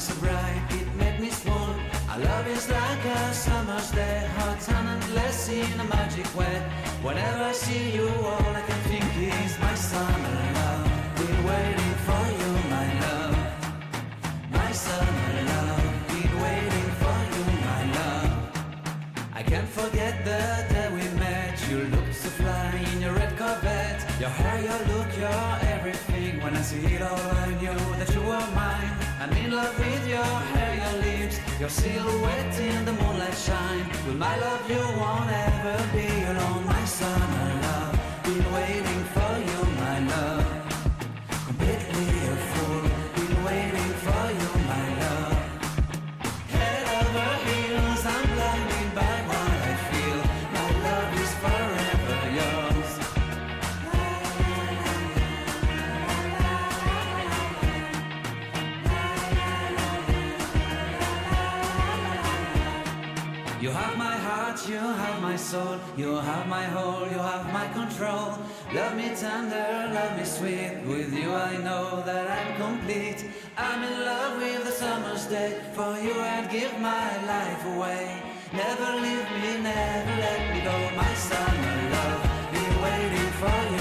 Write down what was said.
so bright, it made me swoon. Our love is like a summer's day, hot and endless in a magic way. Whenever I see you, all I can think is my summer love. Been waiting for you, my love. My summer love. Been waiting for you, my love. I can't forget the day we met. You looked so fly in your red Corvette. Your hair, your look, your everything. When I see it all, I knew that you were mine. I'm in love with your hair, your lips, your silhouette in the moonlight shine. With my love, you won't ever be alone. My summer love, been waiting for you, my love. Completely a fool, been waiting for you, my love. Head over heels, I'm blinded by what I feel. My love is forever yours. You have my heart, you have my soul, you have my whole, you have my control. Love me tender, love me sweet. With you I know that I'm complete. I'm in love with the summer's day. For you I'd give my life away. Never leave me, never let me go. My summer love, been waiting for you.